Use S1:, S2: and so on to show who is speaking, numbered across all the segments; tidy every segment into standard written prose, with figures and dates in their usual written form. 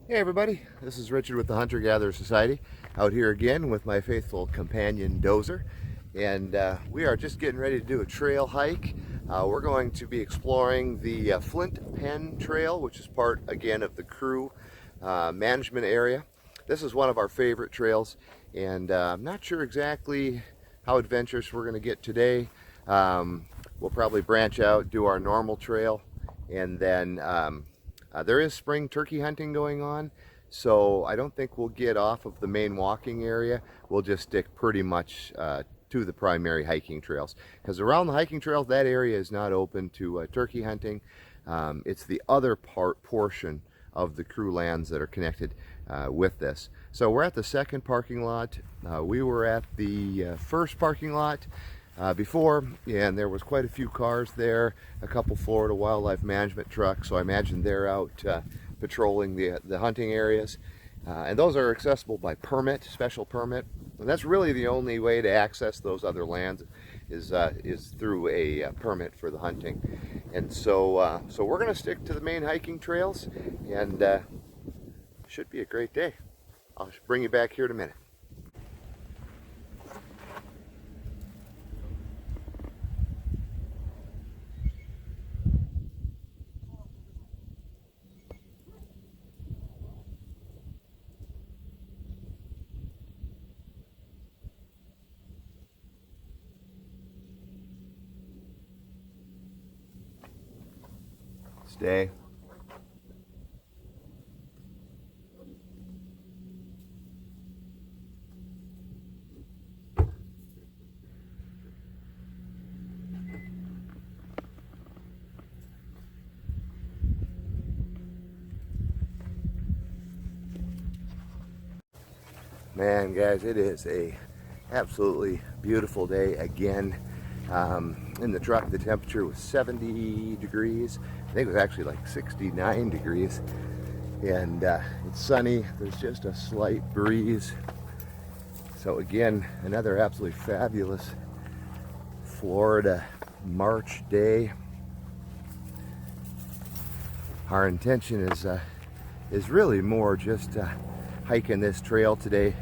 S1: Hey everybody, this is Richard with the Hunter-Gatherer Society, out here again with my faithful companion Dozer, and we are just getting ready to do a trail hike. We're going to be exploring the Flint Penn Trail, which is part again of the crew management area. This is one of our favorite trails, and I'm not sure exactly how adventurous we're going to get today. We'll probably branch out, do our normal trail, and then there is spring turkey hunting going on, so I don't think we'll get off of the main walking area. We'll just stick pretty much to the primary hiking trails, because around the hiking trails, that area is not open to turkey hunting. It's the other portion of the crew lands that are connected with this. So we're at the second parking lot. We were at the first parking lot before, and there was quite a few cars there, a couple Florida wildlife management trucks, so I imagine they're out patrolling the hunting areas, and those are accessible by permit, special permit, and that's really the only way to access those other lands is through a permit for the hunting. And so we're going to stick to the main hiking trails, and should be a great day. I'll bring you back here in a minute. Stay. Man, guys, it is a absolutely beautiful day again. In the truck, the temperature was 70 degrees. I think it was actually like 69 degrees. And it's sunny. There's just a slight breeze. So again, another absolutely fabulous Florida March day. Our intention is really more just hiking this trail today.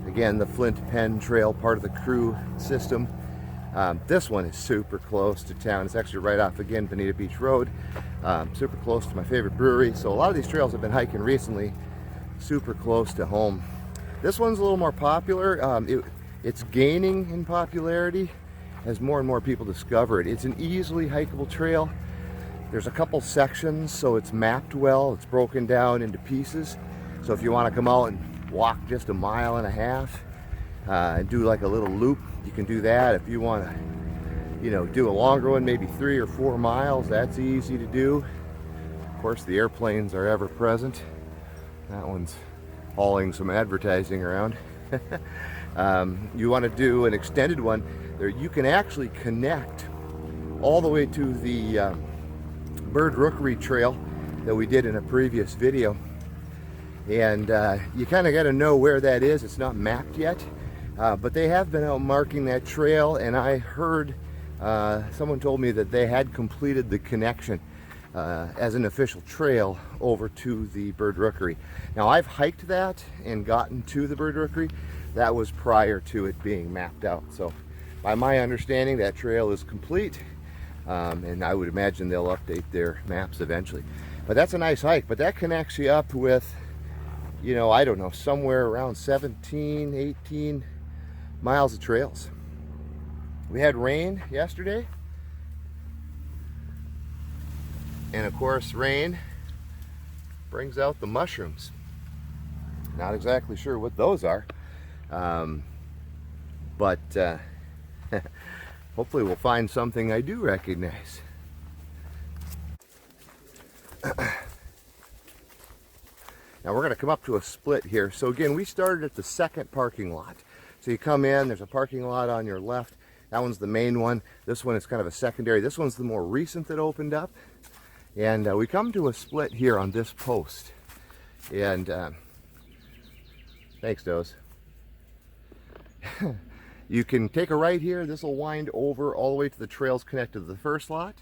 S1: Again, the Flint Penn Trail, part of the crew system. This one is super close to town. It's actually right off, again, Bonita Beach Road. Super close to my favorite brewery. So a lot of these trails I've been hiking recently, super close to home. This one's a little more popular. It's gaining in popularity as more and more people discover it. It's an easily hikeable trail. There's a couple sections, so it's mapped well. It's broken down into pieces. So if you want to come out and walk just a mile and a half and do like a little loop, you can do that. If you want to, do a longer one, maybe 3 or 4 miles, that's easy to do. Of course, the airplanes are ever present. That one's hauling some advertising around. You want to do an extended one, there you can actually connect all the way to the bird rookery trail that we did in a previous video. And you kind of got to know where that is. It's not mapped yet, but they have been out marking that trail, and I heard someone told me that they had completed the connection as an official trail over to the bird rookery. Now, I've hiked that and gotten to the bird rookery. That was prior to it being mapped out. So by my understanding, that trail is complete, and I would imagine they'll update their maps eventually. But that's a nice hike. But that connects you up with, I don't know, somewhere around 17, 18 miles of trails. We had rain yesterday. And of course, rain brings out the mushrooms. Not exactly sure what those are. But hopefully we'll find something I do recognize. Now we're going to come up to a split here. So again, we started at the second parking lot. So you come in, there's a parking lot on your left. That one's the main one. This one is kind of a secondary. This one's the more recent that opened up. And we come to a split here on this post. And thanks, Doze. You can take a right here. This will wind over all the way to the trails connected to the first lot.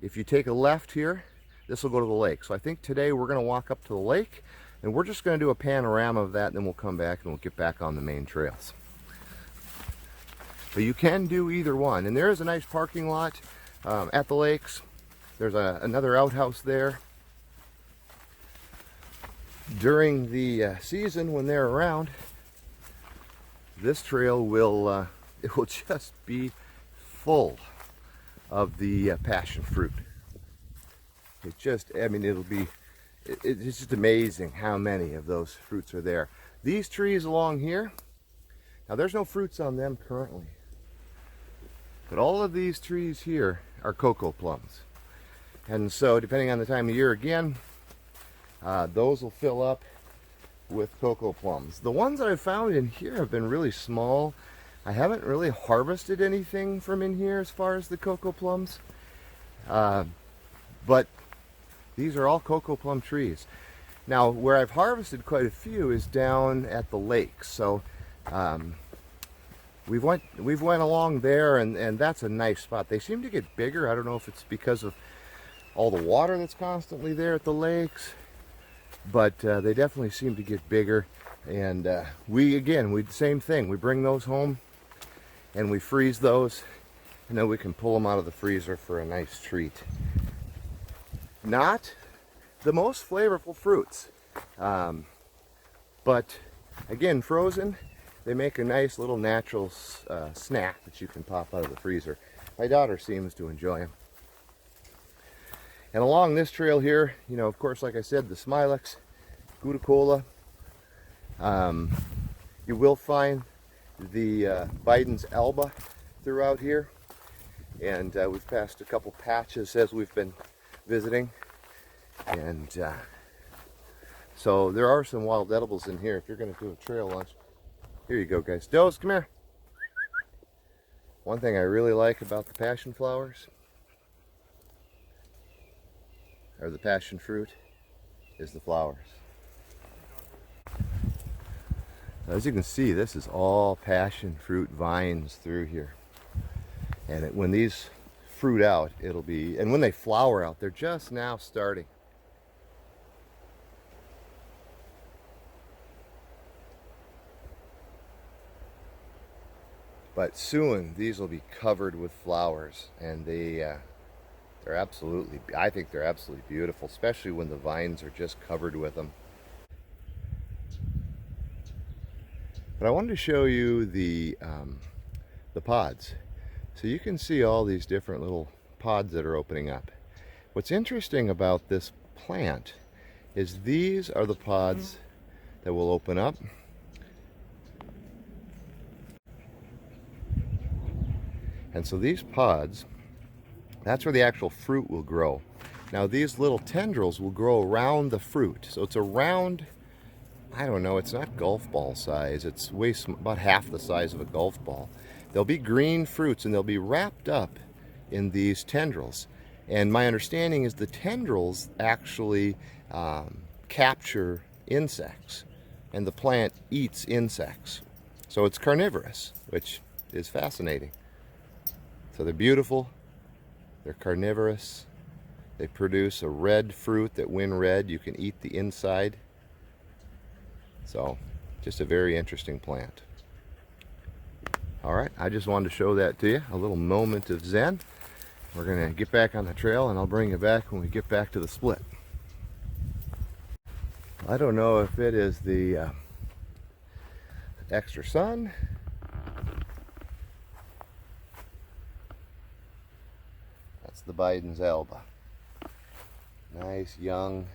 S1: If you take a left here, this will go to the lake. So I think today we're going to walk up to the lake And we're just going to do a panorama of that, and then we'll come back and we'll get back on the main trails. But you can do either one. And there is a nice parking lot at the lakes. There's another outhouse there. During the season when they're around, this trail will it will just be full of the passion fruit. It just, I mean, it's just amazing how many of those fruits are there. These trees along here, now there's no fruits on them currently, but all of these trees here are cocoa plums. And so depending on the time of year again, those will fill up with cocoa plums. The ones that I've found in here have been really small. I haven't really harvested anything from in here as far as the cocoa plums, but these are all cocoa plum trees. Now, where I've harvested quite a few is down at the lake. So we've went along there, and that's a nice spot. They seem to get bigger. I don't know if it's because of all the water that's constantly there at the lakes, but they definitely seem to get bigger. And we same thing. We bring those home and we freeze those, and then we can pull them out of the freezer for a nice treat. Not the most flavorful fruits, but again, frozen, they make a nice little natural snack that you can pop out of the freezer. My daughter seems to enjoy them. And along this trail here, you know, of course, like I said, the Smilex, Guticola. You will find the Biden's Alba throughout here. And we've passed a couple patches as we've been visiting. And so there are some wild edibles in here if you're going to do a trail lunch. Here you go, guys. Doze, come here. One thing I really like about the passion flowers, or the passion fruit, is the flowers. As you can see, this is all passion fruit vines through here. And when these fruit out, it'll be, and when they flower out, they're just now starting. But soon these will be covered with flowers, and they're absolutely, I think they're absolutely beautiful, especially when the vines are just covered with them. But I wanted to show you the pods. So you can see all these different little pods that are opening up. What's interesting about this plant is these are the pods that will open up. And so these pods, that's where the actual fruit will grow. Now these little tendrils will grow around the fruit. So it's a round, I don't know, it's not golf ball size. It's about half the size of a golf ball. There'll be green fruits, and they'll be wrapped up in these tendrils. And my understanding is the tendrils actually capture insects, and the plant eats insects. So it's carnivorous, which is fascinating. So they're beautiful, they're carnivorous, they produce a red fruit that when red you can eat the inside. So just a very interesting plant. All right, I just wanted to show that to you, a little moment of zen. We're going to get back on the trail, and I'll bring you back when we get back to the split. I don't know if it is the extra sun, that's the Biden's Alba. Nice, young.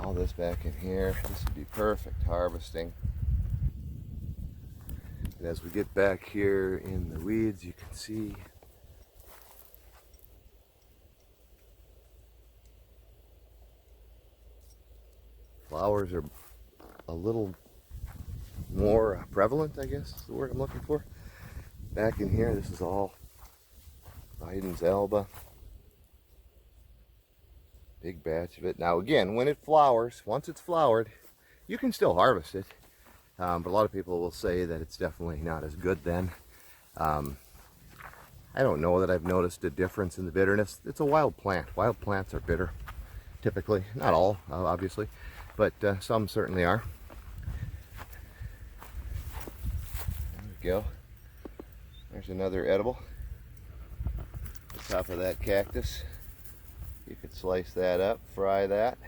S1: All this back in here, this would be perfect harvesting. And as we get back here in the weeds, you can see flowers are a little more prevalent, I guess is the word I'm looking for. Back in here, this is all Biden's Alba. Big batch of it. Now again, when it flowers, once it's flowered, you can still harvest it. But a lot of people will say that it's definitely not as good then. I don't know that I've noticed a difference in the bitterness. It's a wild plant. Wild plants are bitter, typically. Not all, obviously, but some certainly are. There we go. There's another edible. The top of that cactus. You could slice that up, fry that.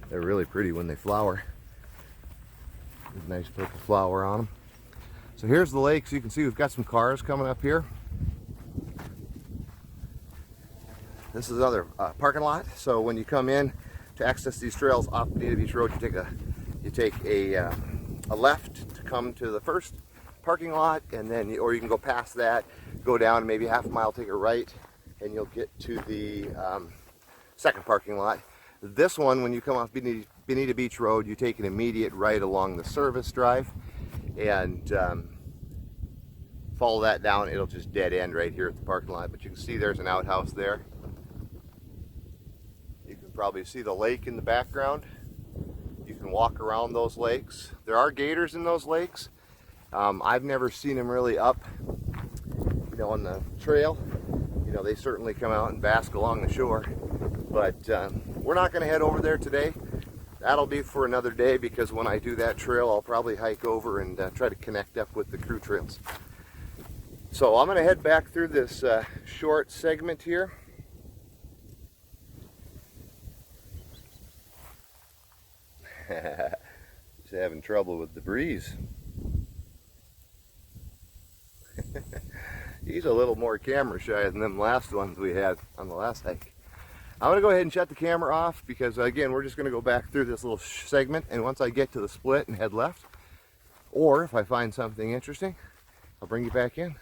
S1: They're really pretty when they flower. There's a nice purple flower on them. So here's the lake. So you can see we've got some cars coming up here. This is another parking lot. So when you come in to access these trails off Bonita Beach Road, you take a left to come to the first parking lot, and then or you can go past that, go down maybe half a mile, take a right, and you'll get to the second parking lot. This one, when you come off Bonita Beach Road, you take an immediate right along the service drive and follow that down. It'll just dead end right here at the parking lot, but you can see there's an outhouse there. You can probably see the lake in the background. You can walk around those lakes. There are gators in those lakes. I've never seen them really up, on the trail. They certainly come out and bask along the shore, but we're not going to head over there today. That'll be for another day, because when I do that trail, I'll probably hike over and try to connect up with the crew trails. So I'm going to head back through this short segment here. Just having trouble with the breeze. He's a little more camera shy than them last ones we had on the last hike. I'm going to go ahead and shut the camera off, because again, we're just going to go back through this little segment, and once I get to the split and head left, or if I find something interesting, I'll bring you back in.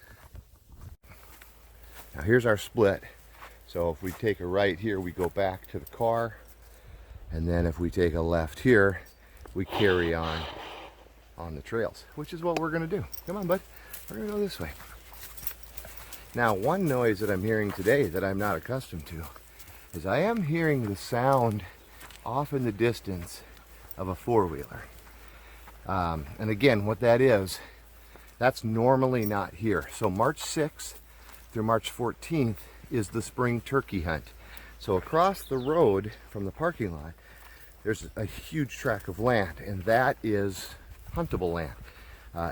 S1: Now here's our split. So if we take a right here, we go back to the car, and then if we take a left here, we carry on the trails, which is what we're going to do. Come on, bud. We're going to go this way. Now, one noise that I'm hearing today that I'm not accustomed to is I am hearing the sound off in the distance of a four-wheeler. And again, what that is, that's normally not here. So March 6th through March 14th is the spring turkey hunt. So across the road from the parking lot, there's a huge tract of land, and that is huntable land.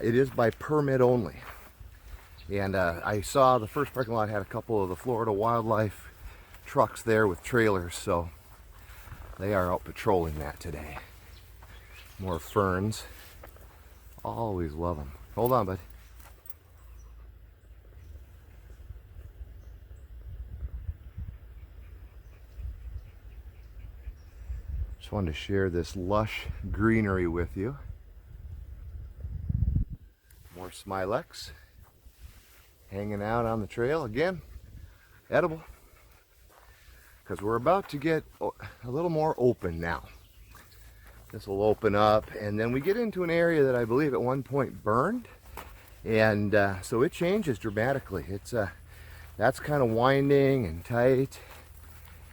S1: It is by permit only. And I saw the first parking lot had a couple of the Florida wildlife trucks there with trailers, so they are out patrolling that today. More ferns. Always love them. Hold on, bud. Just wanted to share this lush greenery with you. More smilex hanging out on the trail. Again, edible, because we're about to get a little more open now. This will open up, and then we get into an area that I believe at one point burned, and so it changes dramatically. It's that's kind of winding and tight,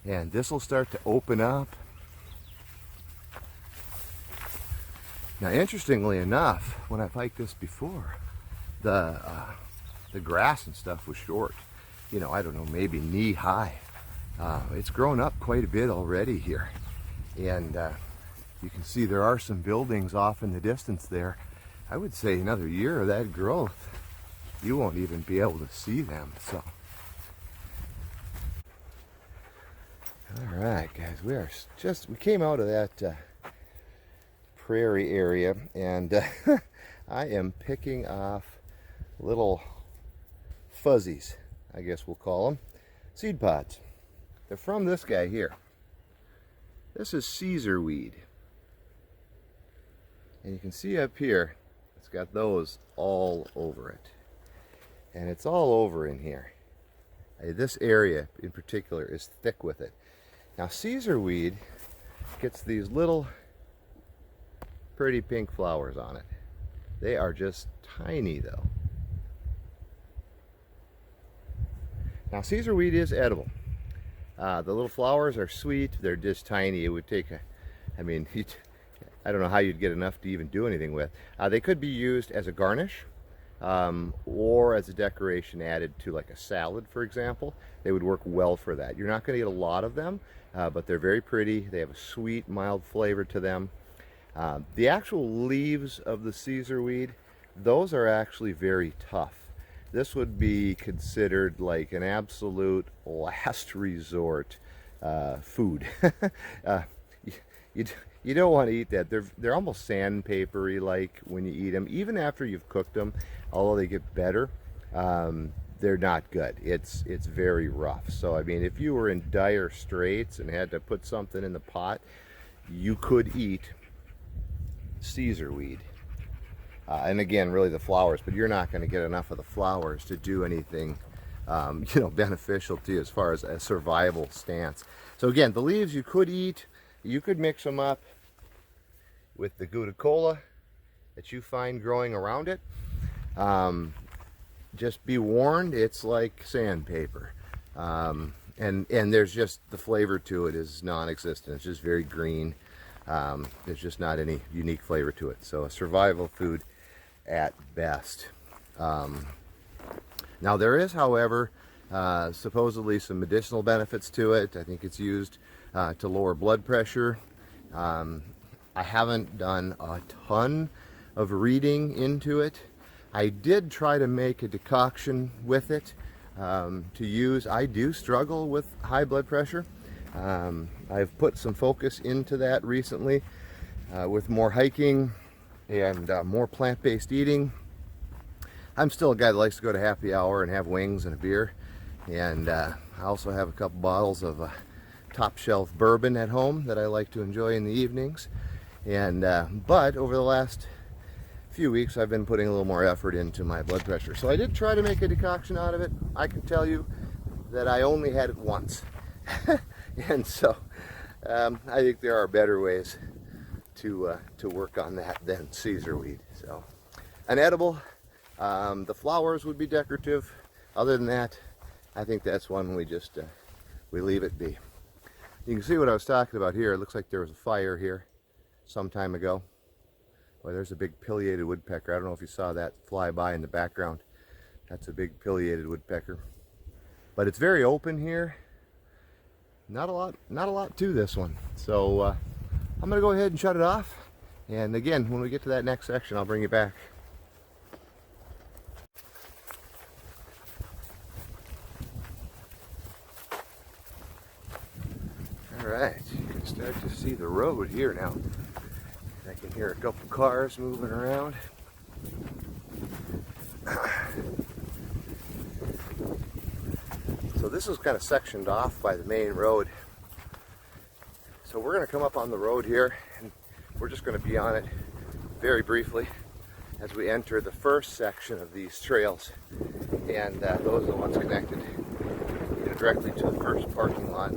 S1: and this will start to open up. Now, interestingly enough, when I've hiked this before, the grass and stuff was short. I don't know, maybe knee high. It's grown up quite a bit already here, and you can see there are some buildings off in the distance there. I would say another year of that growth, you won't even be able to see them. So, all right, guys, we came out of that prairie area, and I am picking off little fuzzies, I guess we'll call them, seed pods. They're from this guy here. This is Caesar weed, and you can see up here it's got those all over it, and it's all over in here. This area in particular is thick with it. Now, Caesar weed gets these little pretty pink flowers on it. They are just tiny though. Now, Caesar weed is edible. The little flowers are sweet. They're just tiny. It would take I don't know how you'd get enough to even do anything with. They could be used as a garnish or as a decoration added to like a salad, for example. They would work well for that. You're not going to get a lot of them, but they're very pretty. They have a sweet, mild flavor to them. The actual leaves of the Caesar weed, those are actually very tough. This would be considered like an absolute last resort food. You don't want to eat that. They're almost sandpapery like when you eat them. Even after you've cooked them, although they get better, they're not good. It's very rough. So I mean, if you were in dire straits and had to put something in the pot, you could eat Caesar weed. And again, really the flowers, but you're not going to get enough of the flowers to do anything beneficial to you as far as a survival stance. So again, the leaves you could eat. You could mix them up with the Gouda-cola that you find growing around it. Just be warned, it's like sandpaper. And there's just, the flavor to it is non-existent. It's just very green. There's just not any unique flavor to it. So a survival food at best. Now there is, however, supposedly some medicinal benefits to it. I think it's used to lower blood pressure. I haven't done a ton of reading into it. I did try to make a decoction with it to use. I do struggle with high blood pressure. I've put some focus into that recently with more hiking and more plant-based eating. I'm still a guy that likes to go to happy hour and have wings and a beer, and I also have a couple bottles of top shelf bourbon at home that I like to enjoy in the evenings. And but over the last few weeks I've been putting a little more effort into my blood pressure. So I did try to make a decoction out of it. I can tell you that I only had it once. And so I think there are better ways to work on that than Caesar weed. So an edible, the flowers would be decorative. Other than that, I think that's one we just we leave it be. You can see what I was talking about here. It looks like there was a fire here some time ago. Well, there's a big pileated woodpecker. I don't know if you saw that fly by in the background. That's a big pileated woodpecker. But it's very open here. Not a lot to this one. So I'm gonna go ahead and shut it off. And again, when we get to that next section, I'll bring you back. All right, you can start to see the road here now. I can hear a couple cars moving around. So this is kind of sectioned off by the main road. So we're going to come up on the road here, and we're just going to be on it very briefly as we enter the first section of these trails. And those are the ones connected directly to the first parking lot.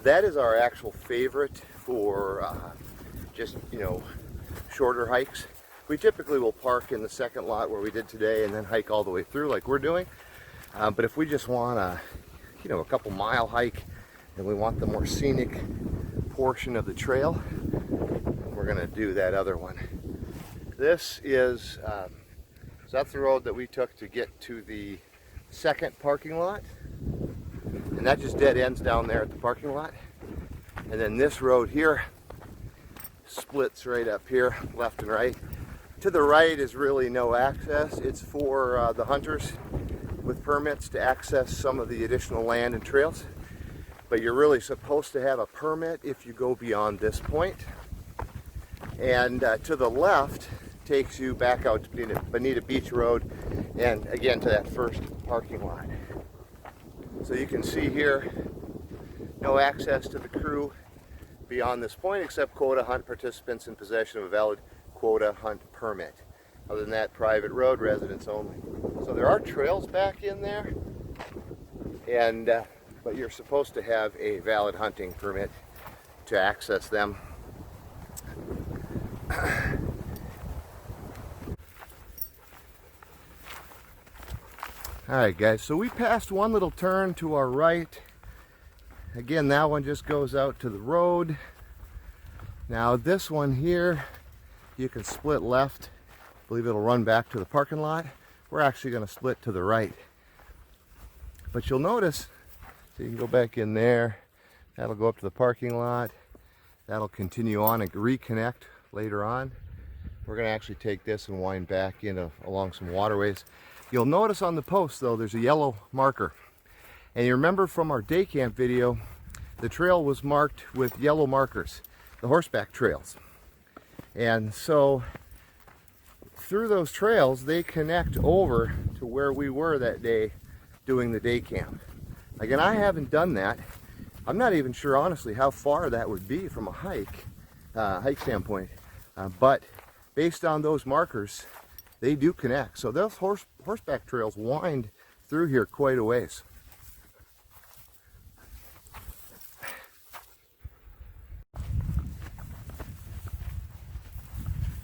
S1: That is our actual favorite for just, shorter hikes. We typically will park in the second lot where we did today and then hike all the way through like we're doing. But if we just want a couple mile hike and we want the more scenic portion of the trail, we're going to do that other one. This is, so that's the road that we took to get to the second parking lot. And that just dead ends down there at the parking lot. And then this road here splits right up here, left and right. To the right is really no access. It's for the hunters with permits to access some of the additional land and trails. But you're really supposed to have a permit if you go beyond this point. And to the left takes you back out to Bonita Beach Road and again to that first parking lot. So you can see here, no access to the crew beyond this point except quota hunt participants in possession of a valid quota hunt permit. Other than that, private road, residents only. So there are trails back in there, and but you're supposed to have a valid hunting permit to access them. Alright guys, so we passed one little turn to our right. Again, that one just goes out to the road. Now this one here, you can split left. I believe it'll run back to the parking lot. We're actually going to split to the right. But you'll notice, so you can go back in there. That'll go up to the parking lot. That'll continue on and reconnect later on. We're going to actually take this and wind back along some waterways. You'll notice on the post though, there's a yellow marker. And you remember from our day camp video, the trail was marked with yellow markers, the horseback trails. And so through those trails, they connect over to where we were that day doing the day camp. Again, I haven't done that. I'm not even sure honestly how far that would be from a hike standpoint. But based on those markers, they do connect. So those horseback trails wind through here quite a ways.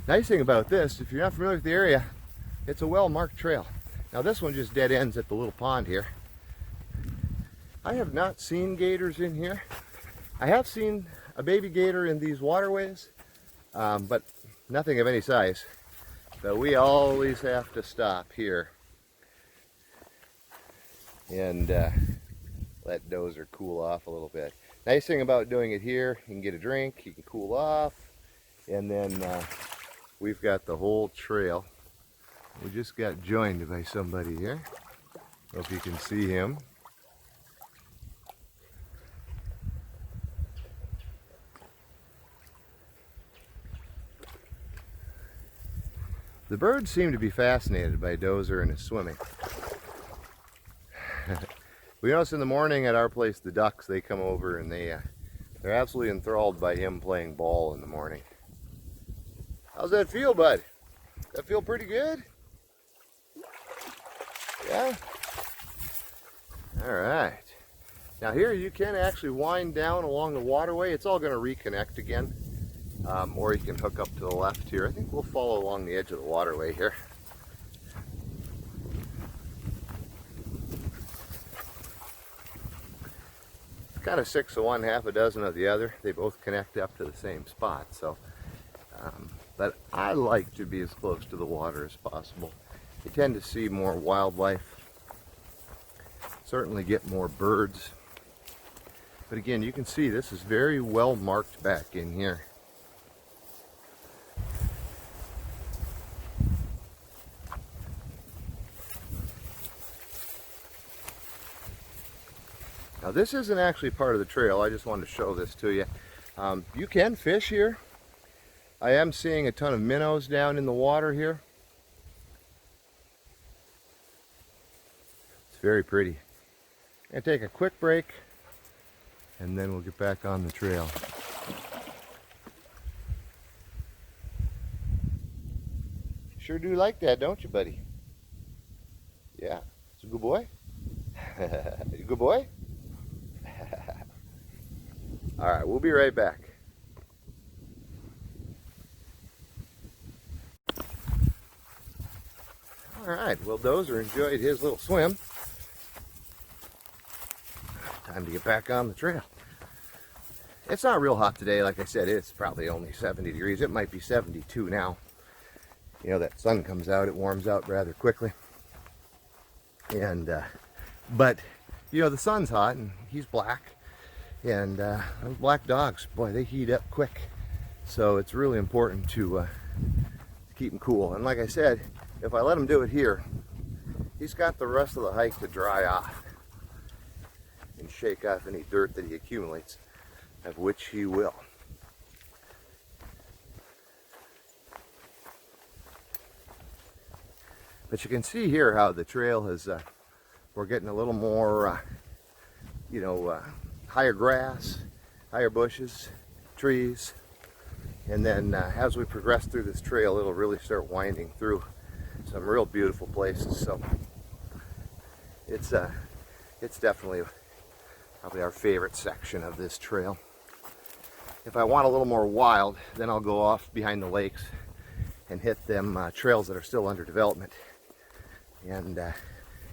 S1: Nice thing about this, if you're not familiar with the area, it's a well-marked trail. Now this one just dead ends at the little pond here. I have not seen gators in here. I have seen a baby gator in these waterways, but nothing of any size. So we always have to stop here and let Dozer cool off a little bit. Nice thing about doing it here, you can get a drink, you can cool off, and then we've got the whole trail. We just got joined by somebody here. Hope you can see him. The birds seem to be fascinated by Dozer and his swimming. We notice in the morning at our place, the ducks, they come over and they're absolutely enthralled by him playing ball in the morning. How's that feel, bud? That feel pretty good? Yeah? All right. Now here you can actually wind down along the waterway. It's all going to reconnect again. Or you can hook up to the left here. I think we'll follow along the edge of the waterway here. Kind of 6 of one, half a dozen of the other. They both connect up to the same spot. So, but I like to be as close to the water as possible. You tend to see more wildlife. Certainly get more birds. But again, you can see this is very well marked back in here. Now this isn't actually part of the trail, I just wanted to show this to you. You can fish here. I am seeing a ton of minnows down in the water here. It's very pretty. I'm going to take a quick break and then we'll get back on the trail. Sure do like that, don't you, buddy? Yeah, it's a good boy. You good boy? All right, we'll be right back. All right, well, Dozer enjoyed his little swim. Time to get back on the trail. It's not real hot today. Like I said, it's probably only 70 degrees. It might be 72 now. You know, that sun comes out, it warms out rather quickly. And, but, you know, the sun's hot and he's black. And those black dogs, boy, they heat up quick. So it's really important to keep them cool. And like I said, if I let him do it here, he's got the rest of the hike to dry off and shake off any dirt that he accumulates, of which he will. But you can see here how the trail has, we're getting a little more, higher grass, higher bushes, trees. And then as we progress through this trail, it'll really start winding through some real beautiful places. So it's definitely probably our favorite section of this trail. If I want a little more wild, then I'll go off behind the lakes and hit them trails that are still under development. And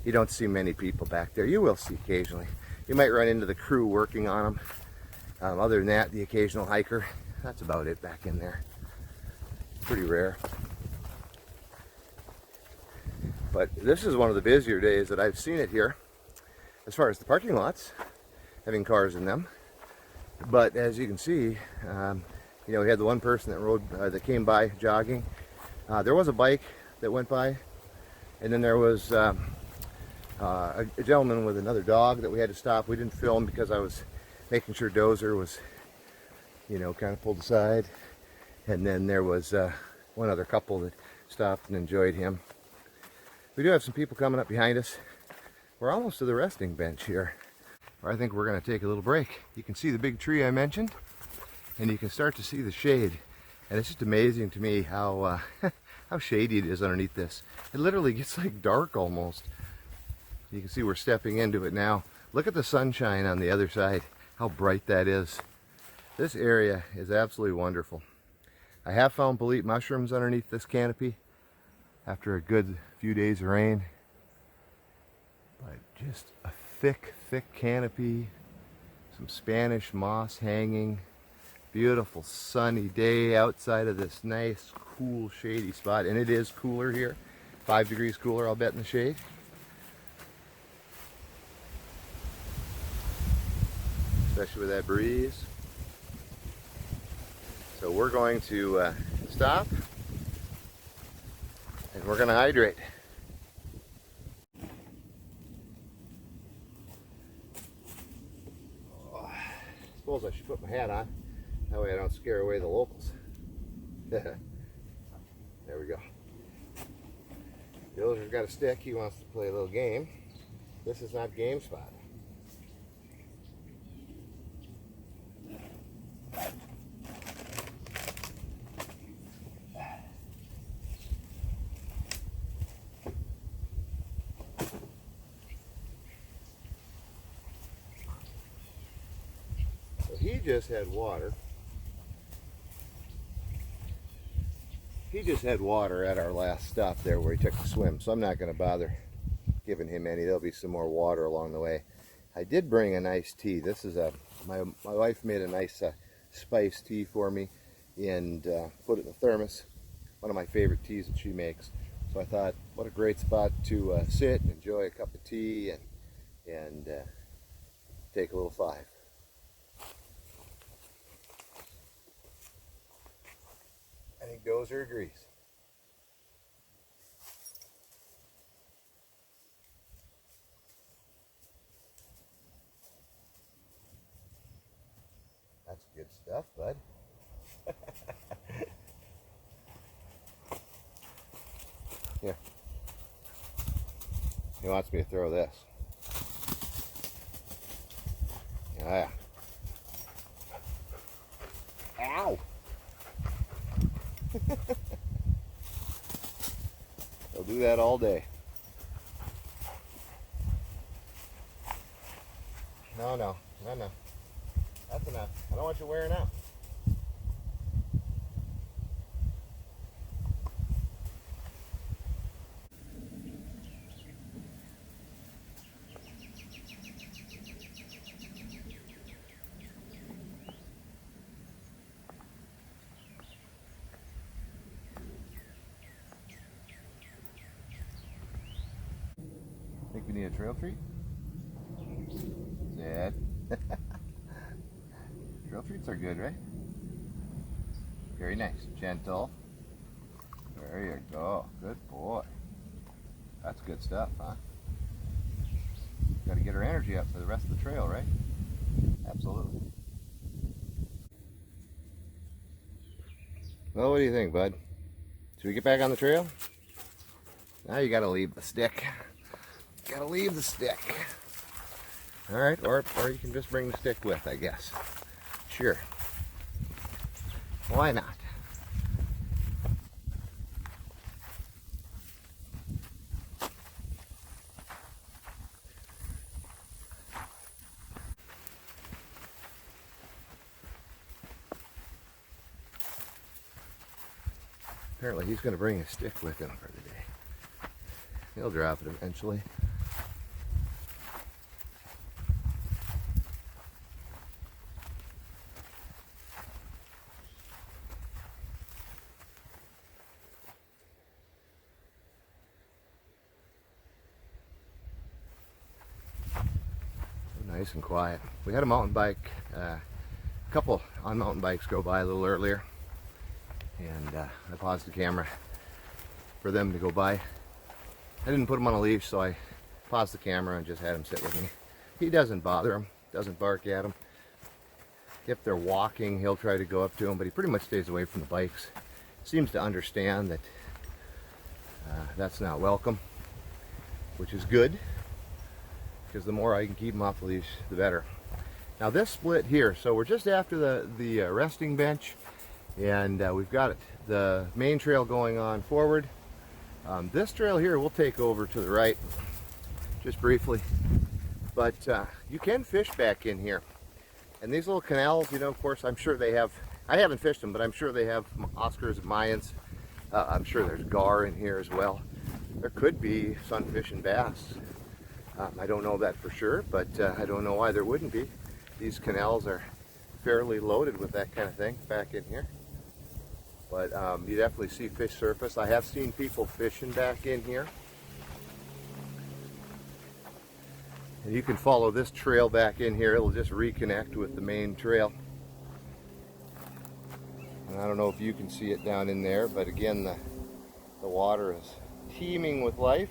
S1: you don't see many people back there. You will see occasionally. You might run into the crew working on them. Other than that, the occasional hiker. That's about it back in there. Pretty rare. But this is one of the busier days that I've seen it here, as far as the parking lots, having cars in them. But as you can see, you know, we had the one person that came by jogging. There was a bike that went by, and then there was a gentleman with another dog that we had to stop. We didn't film because I was making sure Dozer was, you know, kind of pulled aside. And then there was one other couple that stopped and enjoyed him. We do have some people coming up behind us. We're almost to the resting bench here. I think we're going to take a little break. You can see the big tree I mentioned, and you can start to see the shade. And it's just amazing to me how how shady it is underneath this. It literally gets like dark almost. You can see we're stepping into it now. Look at the sunshine on the other side, how bright that is. This area is absolutely wonderful. I have found bolete mushrooms underneath this canopy after a good few days of rain. But just a thick canopy, some Spanish moss hanging, beautiful sunny day outside of this nice, cool, shady spot. And it is cooler here, 5 degrees cooler, I'll bet, in the shade. Especially with that breeze. So we're going to stop, and we're going to hydrate. I suppose I should put my hat on, that way I don't scare away the locals. There we go. Dozer's got a stick, he wants to play a little game. This is not game spot. He just had water. He just had water at our last stop there where he took a swim, so I'm not going to bother giving him any. There'll be some more water along the way. I did bring a nice tea. This is my wife made a nice spiced tea for me and put it in the thermos. One of my favorite teas that she makes. So I thought, what a great spot to sit and enjoy a cup of tea and take a little five. I think Dozer agrees. That's good stuff, bud. Here. He wants me to throw this. Yeah. Ow! They'll do that all day. No. That's enough. I don't want you wearing out. Think we need a trail treat? Dad. Trail treats are good, right? Very nice. Gentle. There you go. Good boy. That's good stuff, huh? Got to get her energy up for the rest of the trail, right? Absolutely. Well, what do you think, bud? Should we get back on the trail? Now you got to leave the stick. Gotta leave the stick. Alright, or you can just bring the stick with, I guess. Sure. Why not? Apparently he's going to bring a stick with him for the day. He'll drop it eventually. Nice and quiet. We had a mountain bike, a couple on mountain bikes go by a little earlier, and I paused the camera for them to go by. I didn't put him on a leash, so I paused the camera and just had him sit with me. He doesn't bother him, doesn't bark at him. If they're walking, he'll try to go up to them, but he pretty much stays away from the bikes. Seems to understand that that's not welcome, which is good, because the more I can keep him off the leash, the better. Now this split here, so we're just after the resting bench, and we've got the main trail going on forward. This trail here will take over to the right, just briefly, but you can fish back in here. And these little canals, you know, of course, I'm sure they have, I haven't fished them, but I'm sure they have Oscars and Mayans. I'm sure there's gar in here as well. There could be sunfish and bass. I don't know that for sure, but I don't know why there wouldn't be. These canals are fairly loaded with that kind of thing back in here. But you definitely see fish surface. I have seen people fishing back in here. And you can follow this trail back in here. It'll just reconnect with the main trail. And I don't know if you can see it down in there, but again, the water is teeming with life.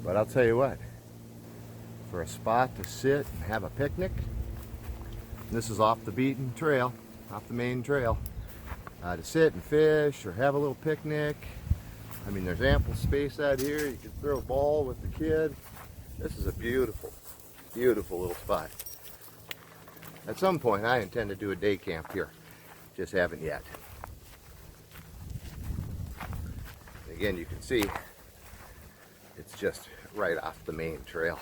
S1: But I'll tell you what, for a spot to sit and have a picnic, this is off the beaten trail, off the main trail, to sit and fish or have a little picnic. I mean, there's ample space out here. You can throw a ball with the kid. This is a beautiful, beautiful little spot. At some point, I intend to do a day camp here. Just haven't yet. Again, you can see it's just right off the main trail.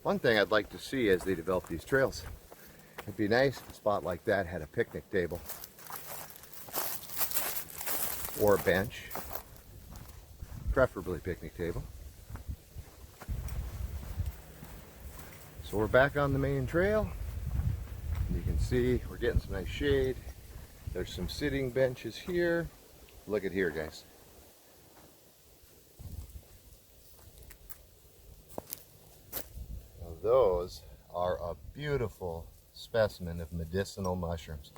S1: One thing I'd like to see as they develop these trails, it'd be nice if a spot like that had a picnic table or a bench, preferably a picnic table. So we're back on the main trail. You can see we're getting some nice shade. There's some sitting benches here. Look at here, guys. Those are a beautiful specimen of medicinal mushrooms.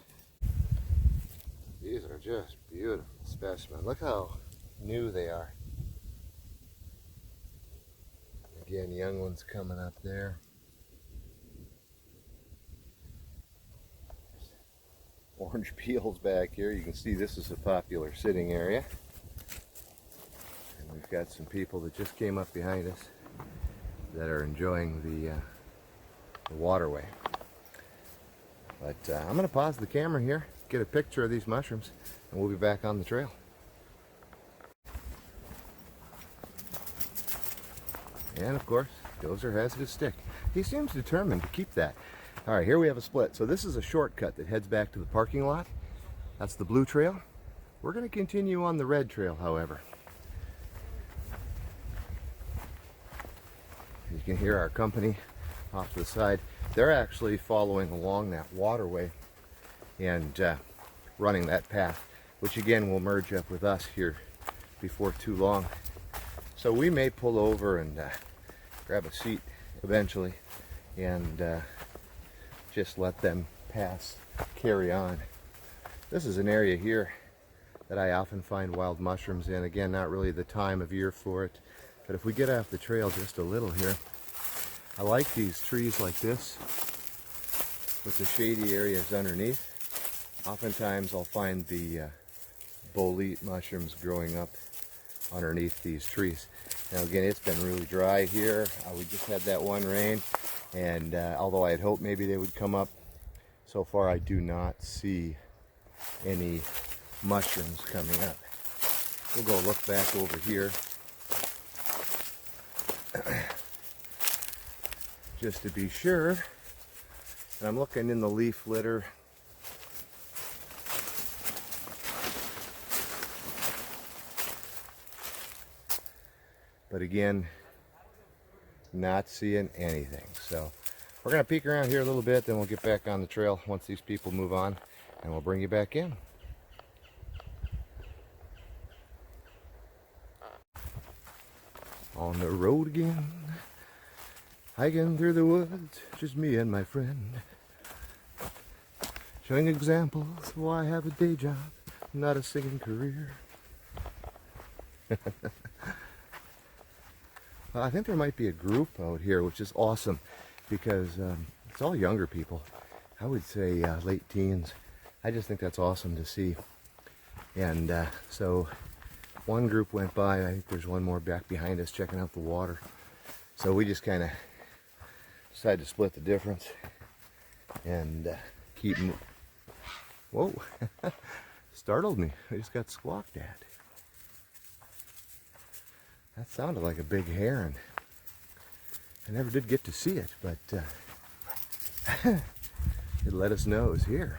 S1: These are just beautiful specimens. Look how new they are. Again, young ones coming up there. Orange peels back here. You can see this is a popular sitting area. And we've got some people that just came up behind us that are enjoying the waterway. But I'm going to pause the camera here, get a picture of these mushrooms, and we'll be back on the trail. And of course, Dozer has his stick. He seems determined to keep that. All right, here we have a split. So this is a shortcut that heads back to the parking lot. That's the blue trail. We're going to continue on the red trail, however. You can hear our company off to the side. They're actually following along that waterway and running that path, which again will merge up with us here before too long. So we may pull over and grab a seat eventually and just let them pass, carry on. This is an area here that I often find wild mushrooms in. Again, not really the time of year for it. But if we get off the trail just a little here, I like these trees like this with the shady areas underneath. Oftentimes I'll find the bolete mushrooms growing up underneath these trees. Now again, it's been really dry here. We just had that one rain, and although I had hoped maybe they would come up, so far I do not see any mushrooms coming up. We'll go look back over here just to be sure. And I'm looking in the leaf litter. But again, Not seeing anything. So we're going to peek around here a little bit, then we'll get back on the trail once these people move on, and we'll bring you back in. On the road again, hiking through the woods, just me and my friend. Showing examples of why I have a day job, not a singing career. Well, I think there might be a group out here, which is awesome because it's all younger people. I would say late teens. I just think that's awesome to see. And so one group went by. I think there's one more back behind us checking out the water. So we just kind of decided to split the difference and keep moving. Whoa, startled me. I just got squawked at. That sounded like a big heron. I never did get to see it, but it let us know it was here.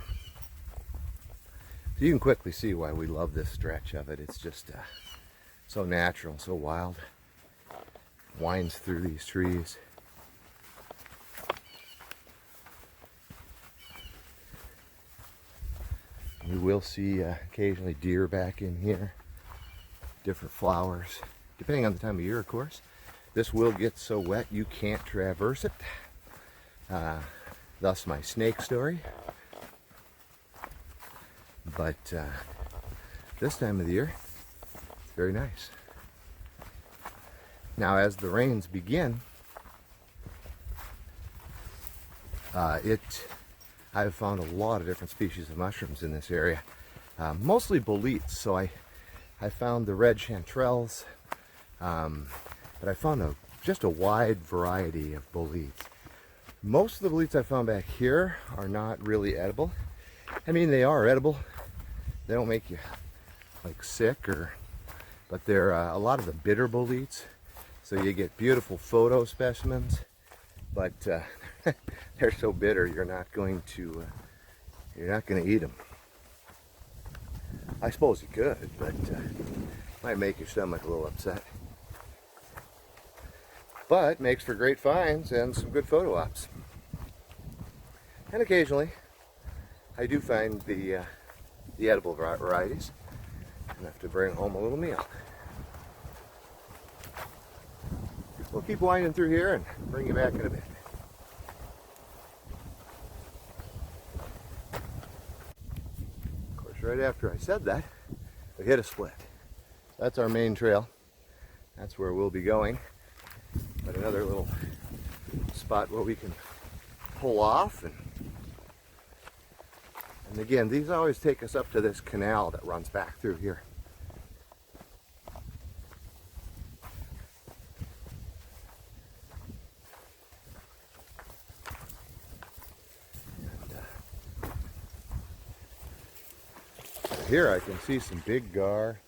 S1: So you can quickly see why we love this stretch of it. It's just so natural, so wild. Winds through these trees. You will see occasionally deer back in here. Different flowers. Depending on the time of year, of course. This will get so wet you can't traverse it. Thus my snake story. But this time of the year, it's very nice. Now as the rains begin, I've found a lot of different species of mushrooms in this area. Mostly boletes, so I found the red chanterelles, but I found just a wide variety of boletes. Most of the boletes I found back here are not really edible. I mean, they are edible. They don't make you like sick, but they're a lot of the bitter boletes. So you get beautiful photo specimens, but they're so bitter you're not going to eat them. I suppose you could, but might make your stomach a little upset. But makes for great finds and some good photo ops. And occasionally, I do find the edible varieties, enough to bring home a little meal. We'll keep winding through here and bring you back in a bit. Of course, right after I said that, we hit a split. That's our main trail. That's where we'll be going. But another little spot where we can pull off. And again, these always take us up to this canal that runs back through here. Here I can see some big gar.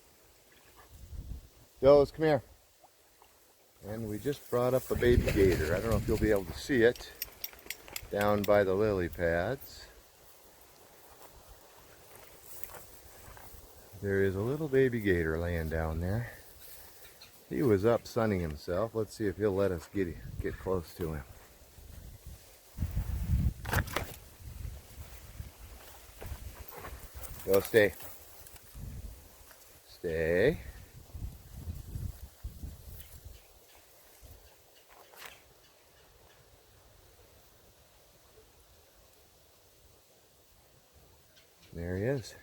S1: Doze, come here. And we just brought up a baby gator. I don't know if you'll be able to see it down by the lily pads. There is a little baby gator laying down there. He was up sunning himself. Let's see if he'll let us get close to him. Go, stay. Stay. There he is.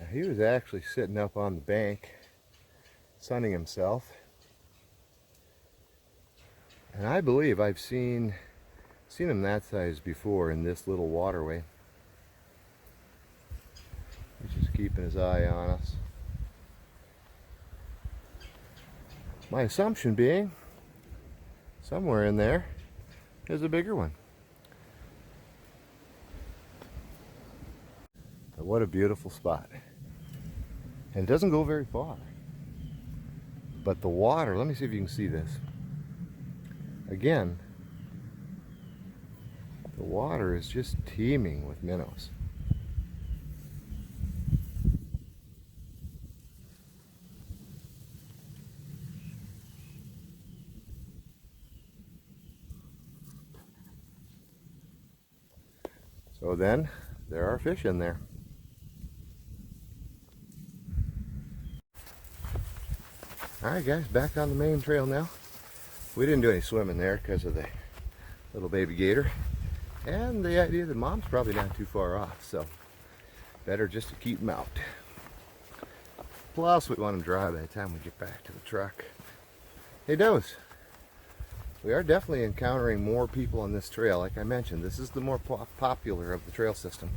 S1: Now, he was actually sitting up on the bank, sunning himself. And I believe I've seen him that size before in this little waterway. He's just keeping his eye on us. My assumption being, somewhere in there is a bigger one. But what a beautiful spot. And it doesn't go very far. But the water, let me see if you can see this. Again, the water is just teeming with minnows. So then there are fish in there. Alright guys, back on the main trail now. We didn't do any swimming there because of the little baby gator. And the idea that mom's probably not too far off, so better just to keep them out. Plus we want them dry by the time we get back to the truck. Hey Doze, we are definitely encountering more people on this trail. Like I mentioned, this is the more popular of the trail system.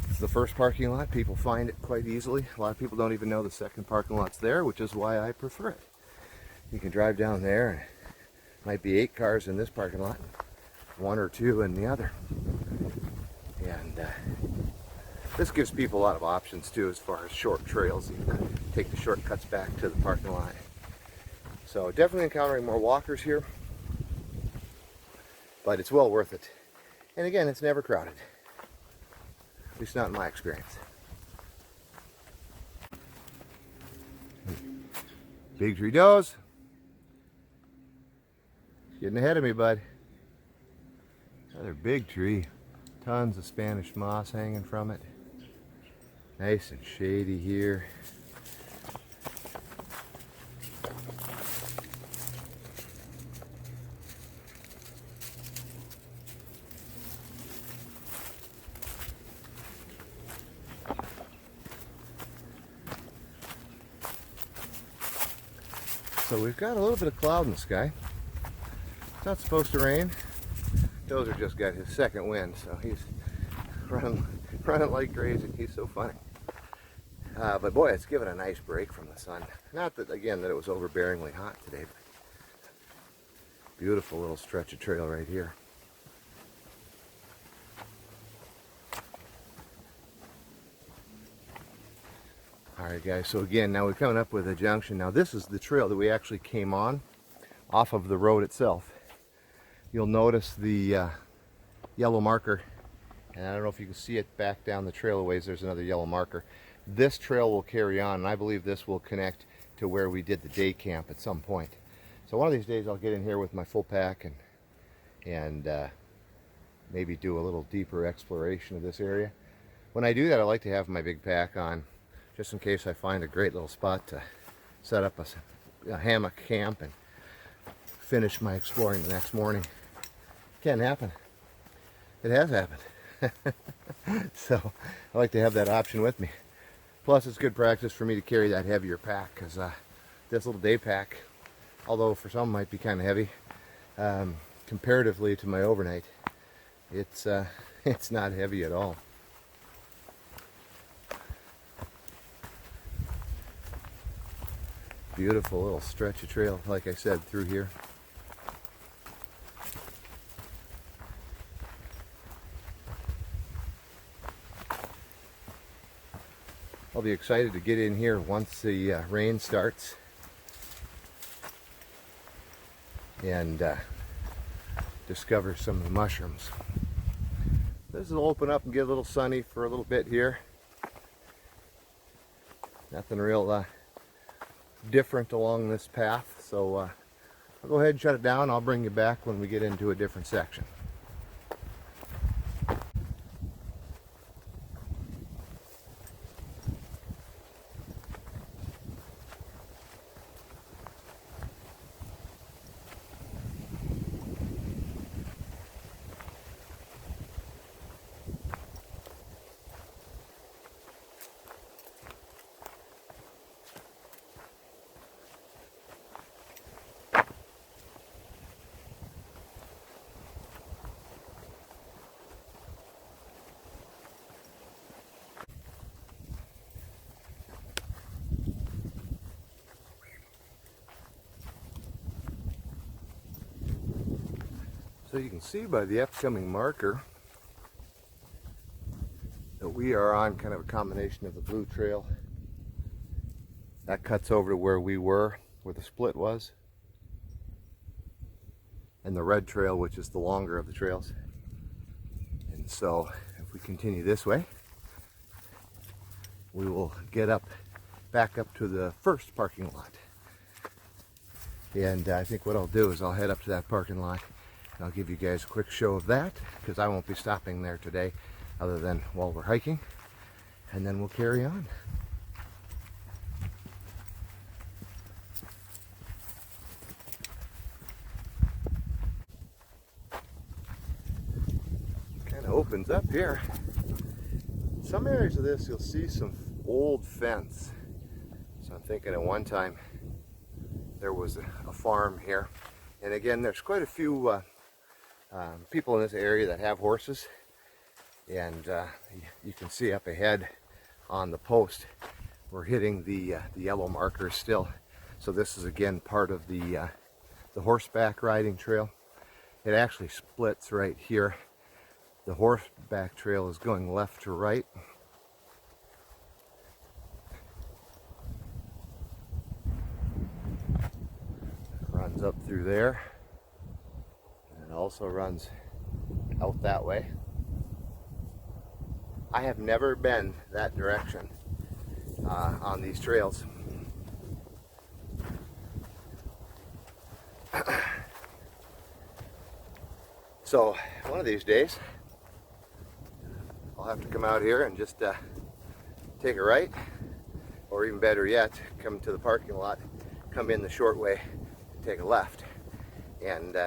S1: It's the first parking lot. People find it quite easily. A lot of people don't even know the second parking lot's there, which is why I prefer it. You can drive down there and might be 8 cars in this parking lot, 1 or 2 in the other. And this gives people a lot of options too as far as short trails. You can take the shortcuts back to the parking lot. So definitely encountering more walkers here, but it's well worth it. And again, it's never crowded, at least not in my experience. Big tree Doze, getting ahead of me, bud. Another big tree, tons of Spanish moss hanging from it. Nice and shady here. So we've got a little bit of cloud in the sky. It's not supposed to rain. Dozer just got his second wind, so he's running like crazy. He's so funny. But boy, it's given a nice break from the sun. Not that, again, that it was overbearingly hot today, but beautiful little stretch of trail right here. Alright guys, so again, now we're coming up with a junction. Now this is the trail that we actually came on off of the road itself. You'll notice the yellow marker, and I don't know if you can see it back down the trail a ways. There's another yellow marker. This trail will carry on, and I believe this will connect to where we did the day camp at some point. So one of these days I'll get in here with my full pack and maybe do a little deeper exploration of this area. When I do that, I like to have my big pack on, just in case I find a great little spot to set up a hammock camp and finish my exploring the next morning. Can happen. It has happened. So I like to have that option with me. Plus it's good practice for me to carry that heavier pack, because this little day pack, although for some might be kind of heavy, comparatively to my overnight, it's not heavy at all. Beautiful little stretch of trail, like I said, through here. I'll be excited to get in here once the rain starts and discover some of the mushrooms. This will open up and get a little sunny for a little bit here. Nothing real different along this path, so I'll go ahead and shut it down. I'll bring you back when we get into a different section. So you can see by the upcoming marker that we are on kind of a combination of the blue trail. That cuts over to where we were, where the split was, and the red trail, which is the longer of the trails. And so if we continue this way, we will get back up to the first parking lot. And I think what I'll do is I'll head up to that parking lot I'll give you guys a quick show of that because I won't be stopping there today other than while we're hiking, and then we'll carry on. Kind of opens up here. Some areas of this you'll see some old fence. So I'm thinking at one time there was a farm here. And again, there's quite a few people in this area that have horses. And you can see up ahead on the post, we're hitting the yellow markers still. So this is again part of the horseback riding trail. It actually splits right here. The horseback trail is going left to right. Runs up through there, and it also runs out that way. I have never been that direction on these trails. So one of these days I'll have to come out here and just take a right, or even better yet, come to the parking lot, come in the short way, take a left, and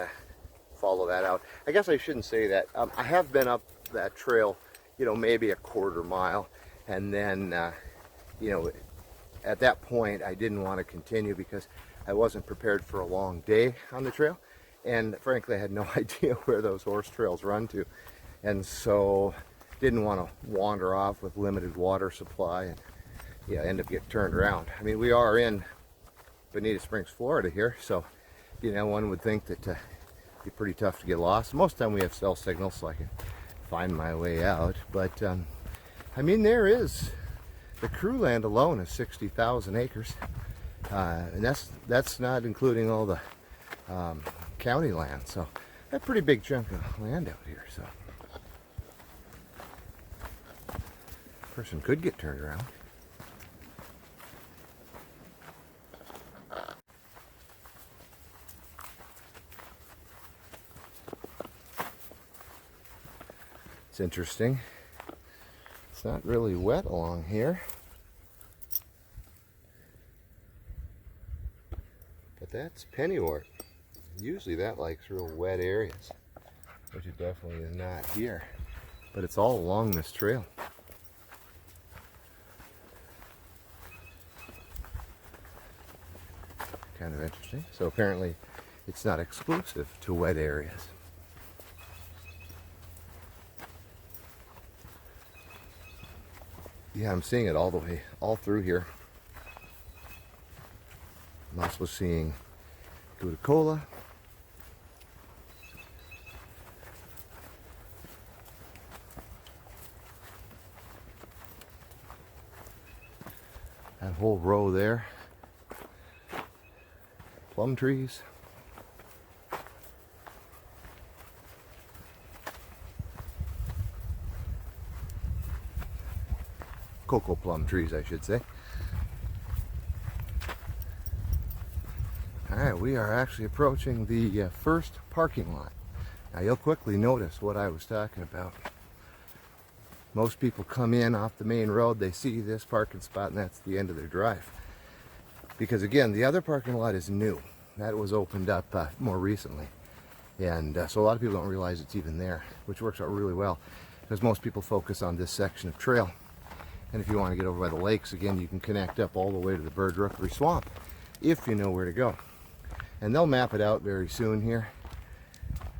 S1: follow that out. I guess I shouldn't say that. I have been up that trail, maybe a quarter mile, and then at that point I didn't want to continue because I wasn't prepared for a long day on the trail, and frankly I had no idea where those horse trails run to, and so didn't want to wander off with limited water supply and end up getting turned around. I mean, we are in Bonita Springs, Florida here, so one would think that it'd be pretty tough to get lost. Most of the time we have cell signals, so I can find my way out. But I mean, there is the crew land alone is 60,000 acres, and that's not including all the county land. So a pretty big chunk of land out here. So a person could get turned around. It's interesting. It's not really wet along here, but that's pennywort. Usually that likes real wet areas, which it definitely is not here, but it's all along this trail. Kind of interesting. So apparently it's not exclusive to wet areas. Yeah, I'm seeing it all through here. I'm also seeing Coca-Cola. That whole row there. Plum trees. Cocoa plum trees, I should say. Alright, we are actually approaching the first parking lot. Now you'll quickly notice what I was talking about. Most people come in off the main road, they see this parking spot, and that's the end of their drive. Because again, the other parking lot is new. That was opened up more recently. And so a lot of people don't realize it's even there, which works out really well because most people focus on this section of trail. And if you want to get over by the lakes, again, you can connect up all the way to the Bird Rookery Swamp if you know where to go. And they'll map it out very soon here,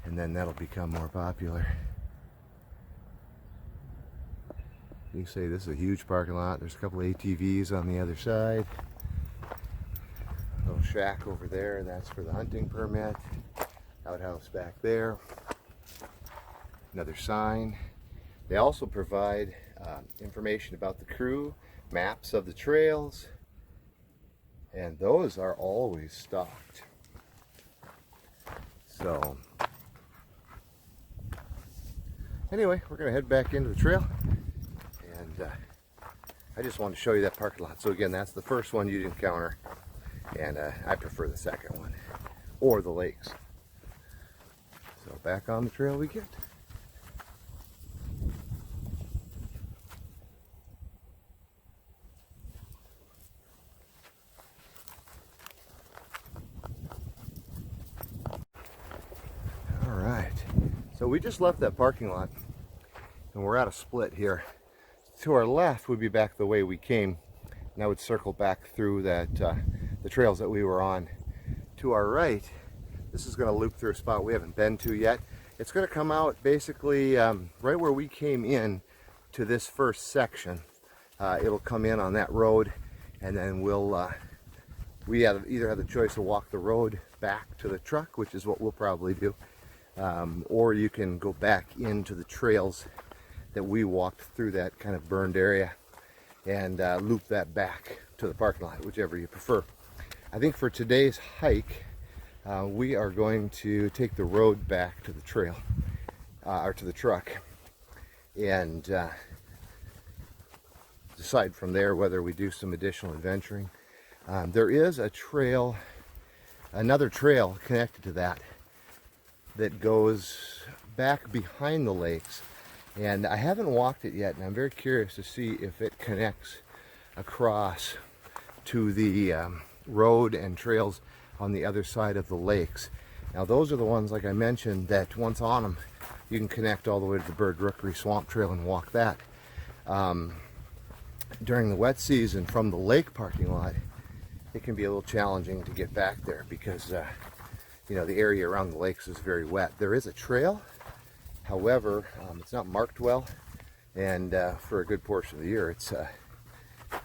S1: and then that'll become more popular. You can see this is a huge parking lot. There's a couple of ATVs on the other side. Little shack over there, that's for the hunting permit. Outhouse back there. Another sign. They also provide information about the crew, maps of the trails, and those are always stocked. So anyway, we're going to head back into the trail, and I just wanted to show you that parking lot. So again, that's the first one you'd encounter, and I prefer the second one, or the lakes. So So back on the trail we get. All right, so we just left that parking lot and we're at a split here. To our left would be back the way we came, and I would circle back through that the trails that we were on. To our right, this is going to loop through a spot we haven't been to yet. It's going to come out basically right where we came in to this first section. It'll come in on that road, and then we either have the choice to walk the road back to the truck, which is what we'll probably do, or you can go back into the trails that we walked through, that kind of burned area, and loop that back to the parking lot, whichever you prefer. I think for today's hike, we are going to take the road back to the trail, or to the truck, and decide from there whether we do some additional adventuring. There is a trail, another trail connected to that goes back behind the lakes, and I haven't walked it yet, and I'm very curious to see if it connects across to the road and trails on the other side of the lakes. Now those are the ones, like I mentioned, that once on them you can connect all the way to the Bird Rookery Swamp Trail and walk that. During the wet season, from the lake parking lot, it can be a little challenging to get back there because you know, the area around the lakes is very wet. There is a trail, however, it's not marked well, and for a good portion of the year, it's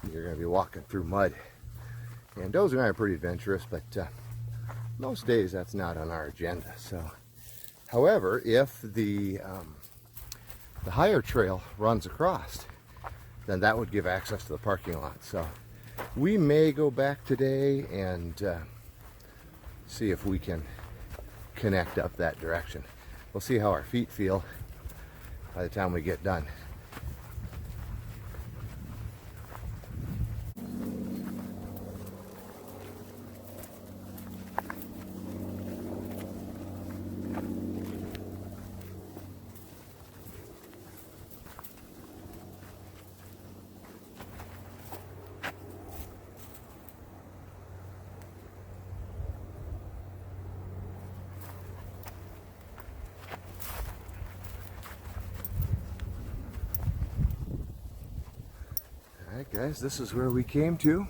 S1: you're going to be walking through mud. And Dozer and I are pretty adventurous, but most days that's not on our agenda. So, however, if the higher trail runs across, then that would give access to the parking lot. So we may go back today and see if we can connect up that direction. We'll see how our feet feel by the time we get done. Alright guys, this is where we came to.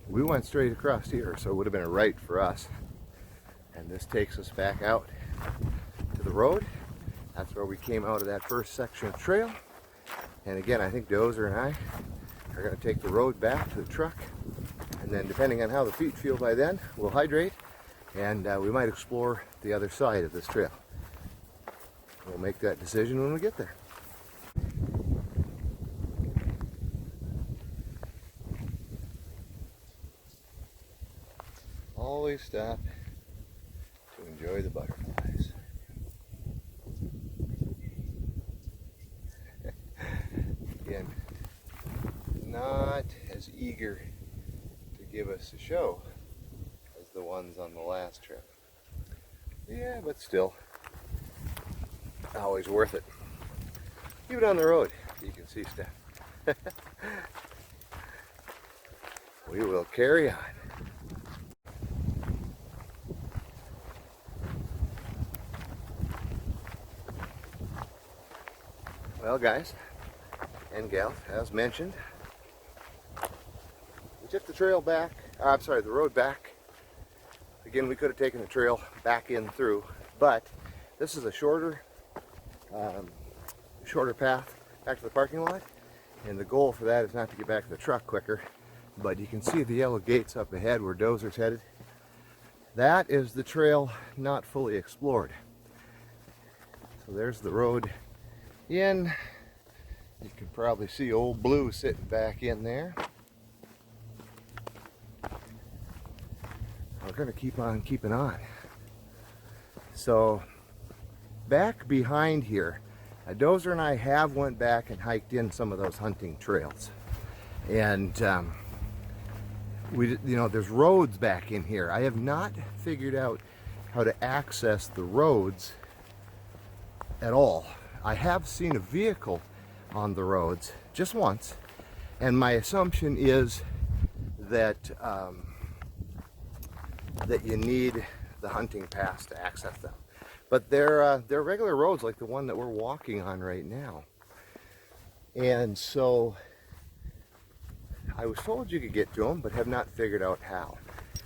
S1: We went straight across here, so it would have been a right for us. And this takes us back out to the road. That's where we came out of that first section of trail. And again, I think Dozer and I are going to take the road back to the truck. And then depending on how the feet feel by then, we'll hydrate and we might explore the other side of this trail. We'll make that decision when we get there. Always stop to enjoy the butterflies. Again, not as eager to give us a show as the ones on the last trip. Yeah, but still, always worth it. Even on the road, you can see stuff. We will carry on. Well guys and gals, as mentioned, we took the trail back, the road back. Again, we could have taken the trail back in through, but this is a shorter path back to the parking lot, and the goal for that is not to get back to the truck quicker, but you can see the yellow gates up ahead where Dozer's headed. That is the trail not fully explored. So there's the road in. You can probably see old Blue sitting back in there. We're going to keep on keeping on. So back behind here, Dozer and I have went back and hiked in some of those hunting trails, and there's roads back in here. I have not figured out how to access the roads at all. I have seen a vehicle on the roads just once, and my assumption is that that you need the hunting pass to access them. But they're regular roads like the one that we're walking on right now. And so I was told you could get to them, but have not figured out how.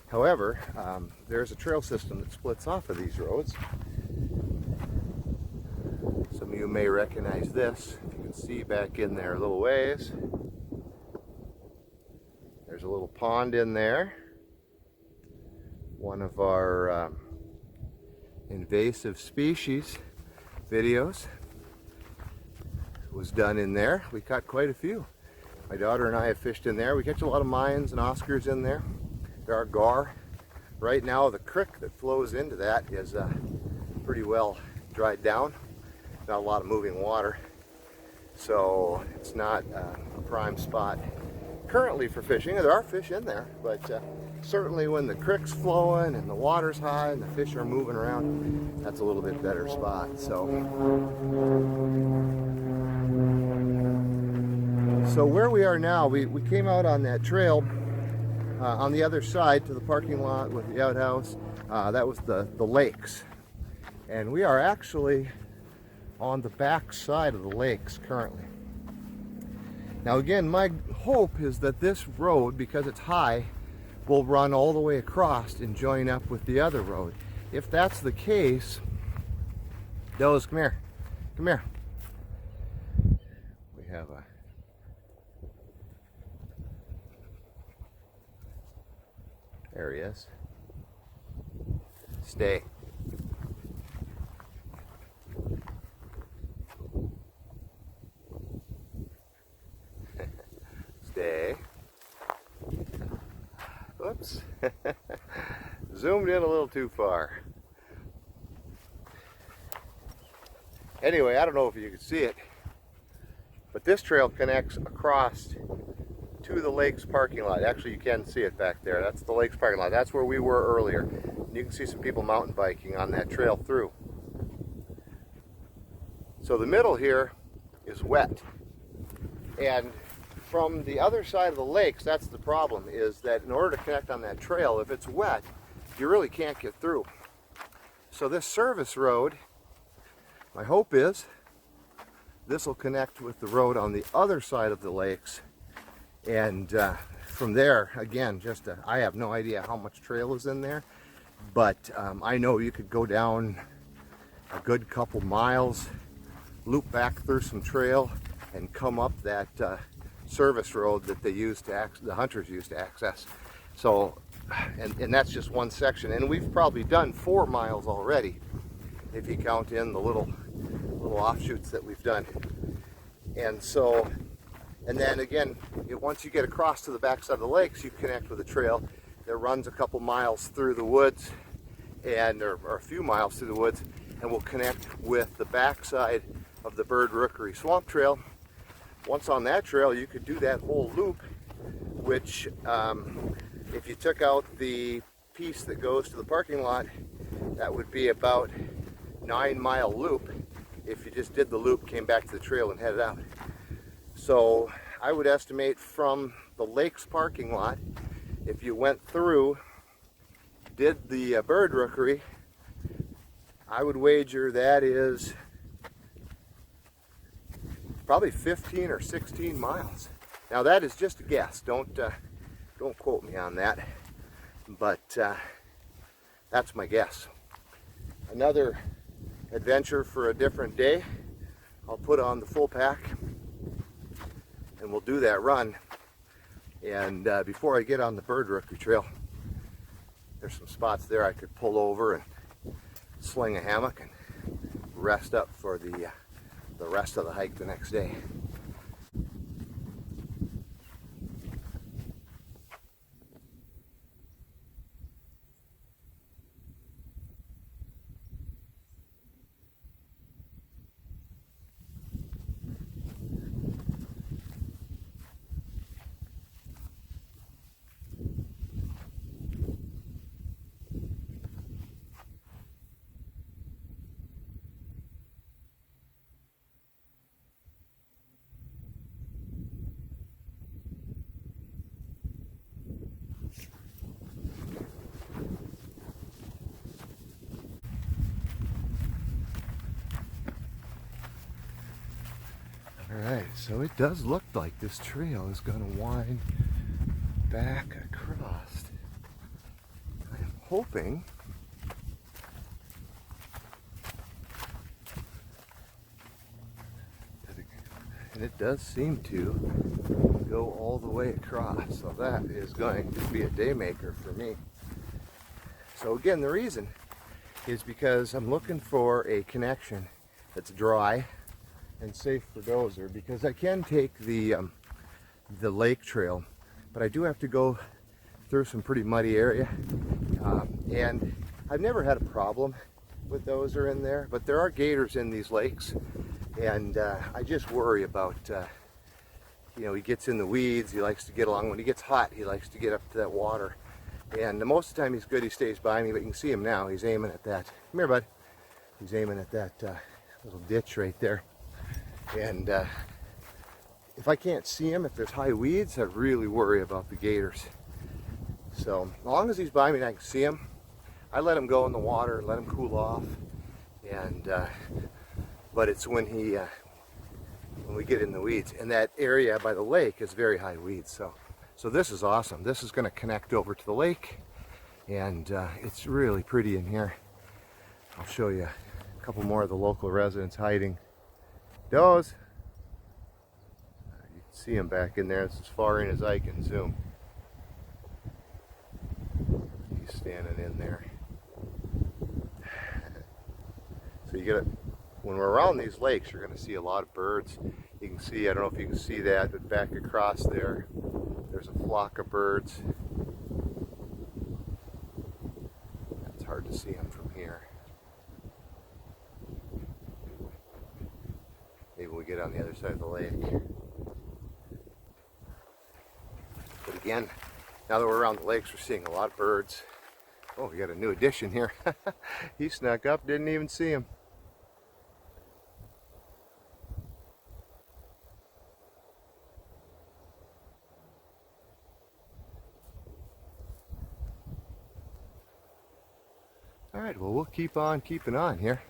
S1: However, there's a trail system that splits off of these roads. Some of you may recognize this. You can see back in there a little ways. There's a little pond in there. One of our invasive species videos was done in there. We caught quite a few. My daughter and I have fished in there. We catch a lot of mines and Oscars in there. There are gar. Right now the creek that flows into that is pretty well dried down. Not a lot of moving water. So it's not a prime spot currently for fishing. There are fish in there, but certainly when the creek's flowing and the water's high and the fish are moving around, that's a little bit better spot. So where we are now, we came out on that trail on the other side to the parking lot with the outhouse. That was the lakes. And we are actually on the back side of the lakes currently. Now again, my hope is that this road, because it's high, will run all the way across and join up with the other road. If that's the case, Doze, come here. Come here. We have a there he is. Stay. Stay. Oops. Zoomed in a little too far. Anyway, I don't know if you can see it, but this trail connects across to the lake's parking lot. Actually, you can see it back there. That's the lake's parking lot. That's where we were earlier. And you can see some people mountain biking on that trail through. So the middle here is wet. And from the other side of the lakes, that's the problem, is that in order to connect on that trail, if it's wet, you really can't get through. So this service road, my hope is this will connect with the road on the other side of the lakes. And from there, again, I have no idea how much trail is in there, but I know you could go down a good couple miles, loop back through some trail, and come up that service road that the hunters use to access. So, and that's just one section, and we've probably done 4 miles already, if you count in the little offshoots that we've done. And so, and then again, once you get across to the backside of the lakes, you connect with a trail that runs a couple miles through the woods, or a few miles through the woods, and will connect with the backside of the Bird Rookery Swamp Trail. Once on that trail, you could do that whole loop, which if you took out the piece that goes to the parking lot, that would be about 9-mile loop. If you just did the loop, came back to the trail and headed out. So I would estimate from the lake's parking lot, if you went through, did the bird rookery, I would wager that is probably 15 or 16 miles. Now that is just a guess. Don't quote me on that, but that's my guess. Another adventure for a different day. I'll put on the full pack and we'll do that run. And before I get on the bird rookery trail, there's some spots there I could pull over and sling a hammock and rest up for the rest of the hike the next day. Alright, so it does look like this trail is going to wind back across. I'm hoping and it does seem to go all the way across, so that is going to be a day maker for me. So again, the reason is because I'm looking for a connection that's dry and safe for Dozer, because I can take the lake trail, but I do have to go through some pretty muddy area, and I've never had a problem with Dozer in there, but there are gators in these lakes, and I just worry about you know, he gets in the weeds, he likes to get along. When he gets hot, he likes to get up to that water, and most of the time he's good, he stays by me, but you can see him now, he's aiming at that. Come here, bud. He's aiming at that little ditch right there. And if I can't see him, if there's high weeds, I really worry about the gators. So as long as he's by me and I can see him, I let him go in the water, let him cool off. And but it's when we get in the weeds, and that area by the lake is very high weeds. So this is awesome. This is going to connect over to the lake, and it's really pretty in here. I'll show you a couple more of the local residents hiding. Doze! You can see him back in there. It's as far in as I can zoom. He's standing in there. So you get when we're around these lakes, you're going to see a lot of birds. You can see, I don't know if you can see that, but back across there, there's a flock of birds. It's hard to see them from here. Maybe we get on the other side of the lake. But again, now that we're around the lakes, we're seeing a lot of birds. Oh, we got a new addition here. He snuck up, didn't even see him. All right, well, we'll keep on keeping on here.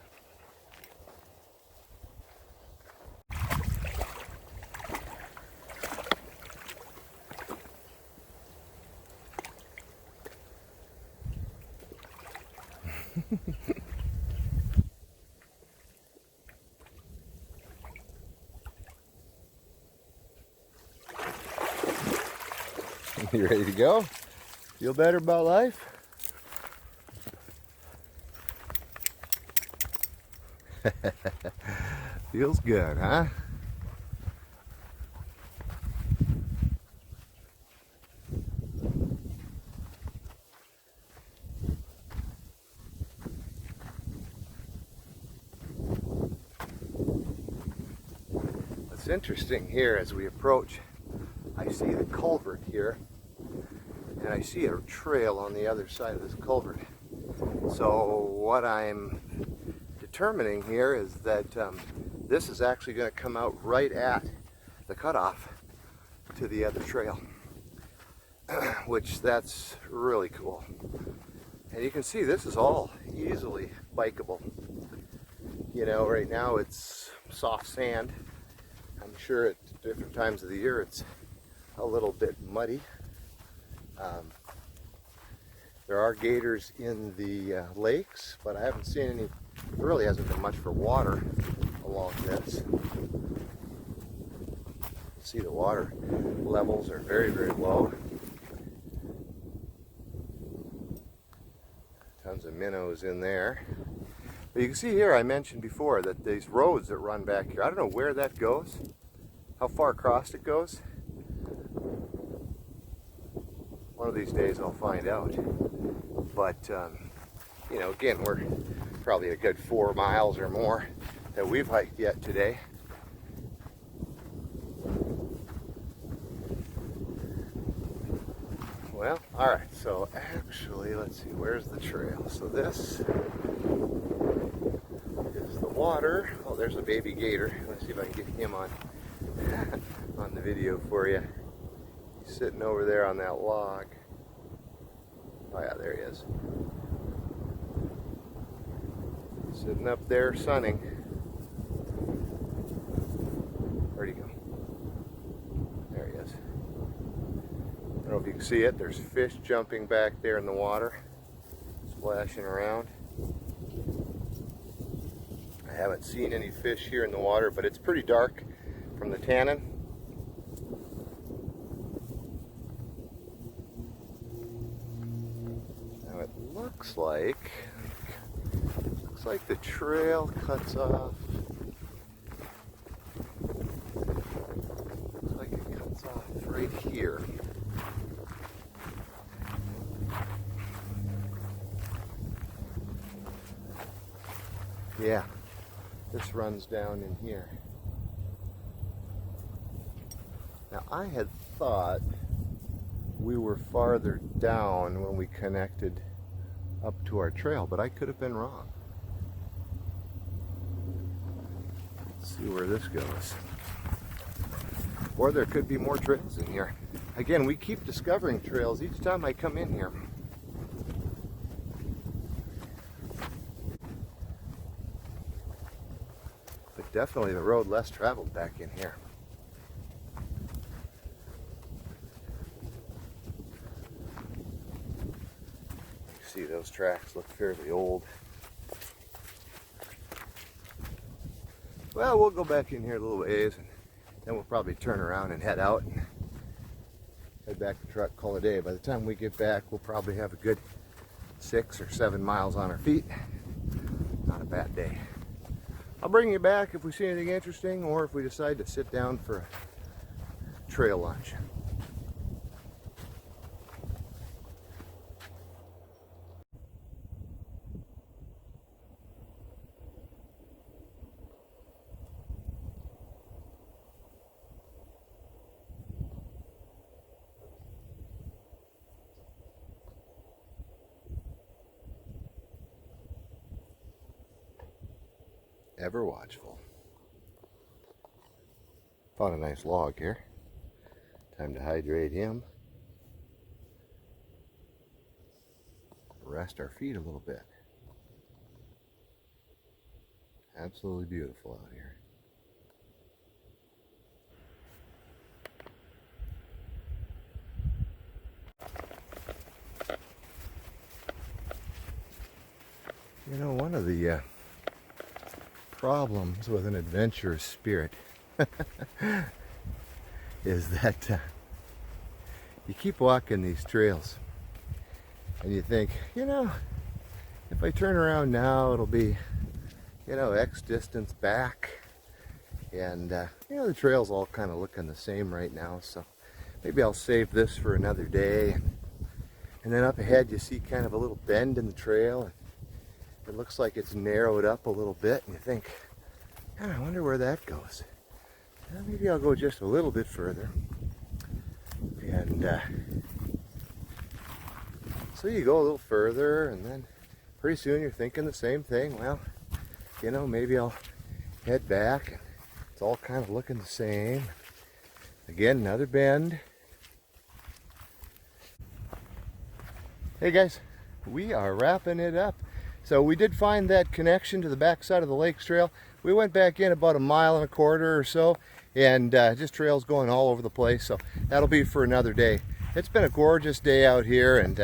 S1: You ready to go? Feel better about life? Feels good, huh? What's interesting here as we approach, I see the culvert here, and I see a trail on the other side of this culvert. So what I'm determining here is that this is actually going to come out right at the cutoff to the other trail, which that's really cool. And you can see this is all easily bikeable. You know, right now it's soft sand. I'm sure at different times of the year it's a little bit muddy. There are gators in the lakes, but I haven't seen any. There really hasn't been much for water along this. See, the water levels are very, very low. Tons of minnows in there. But you can see here, I mentioned before that these roads that run back here, I don't know where that goes, how far across it goes. One of these days I'll find out. But, you know, again, we're probably a good 4 miles or more that we've hiked yet today. Well, all right, so actually, let's see, where's the trail? So this is the water. Oh, there's a baby gator. Let's see if I can get him on on the video for you. He's sitting over there on that log. Oh yeah, there he is. Sitting up there sunning. Where'd he go? You see it? There's fish jumping back there in the water, splashing around. I haven't seen any fish here in the water, but it's pretty dark from the tannin. Now it looks like the trail cuts off. Looks like it cuts off right here. Yeah, this runs down in here. Now I had thought we were farther down when we connected up to our trail, but I could have been wrong. Let's see where this goes. Or there could be more trails in here. Again, we keep discovering trails each time I come in here. But definitely the road less traveled back in here. You see those tracks look fairly old. Well, we'll go back in here a little ways and then we'll probably turn around and head out and head back to the truck, call it a day. By the time we get back, we'll probably have a good 6 or 7 miles on our feet. Not a bad day. I'll bring you back if we see anything interesting or if we decide to sit down for a trail lunch. Ever watchful. Found a nice log here. Time to hydrate him. Rest our feet a little bit. Absolutely beautiful out here. You know, one of the problems with an adventurous spirit is that you keep walking these trails and you think, you know, if I turn around now it'll be, you know, X distance back, and you know, the trails all kind of looking the same right now, so maybe I'll save this for another day. And then up ahead you see kind of a little bend in the trail, and it looks like it's narrowed up a little bit, and you think, God, I wonder where that goes. Well, maybe I'll go just a little bit further. And so you go a little further, and then pretty soon you're thinking the same thing. Well, you know, maybe I'll head back, and it's all kind of looking the same. Again, another bend. Hey guys, we are wrapping it up. So we did find that connection to the back side of the Lakes Trail. We went back in about 1.25 miles or so, and just trails going all over the place. So that'll be for another day. It's been a gorgeous day out here, and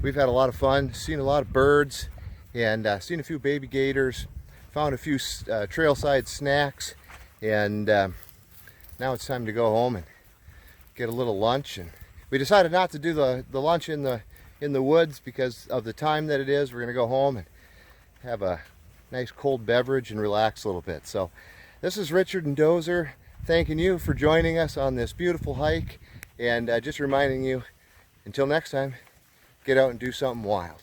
S1: we've had a lot of fun, seen a lot of birds, and seen a few baby gators, found a few trailside snacks, and now it's time to go home and get a little lunch. And we decided not to do the lunch in the woods because of the time that it is. We're going to go home and have a nice cold beverage and relax a little bit. So this is Richard and Dozer thanking you for joining us on this beautiful hike, and just reminding you, until next time, get out and do something wild.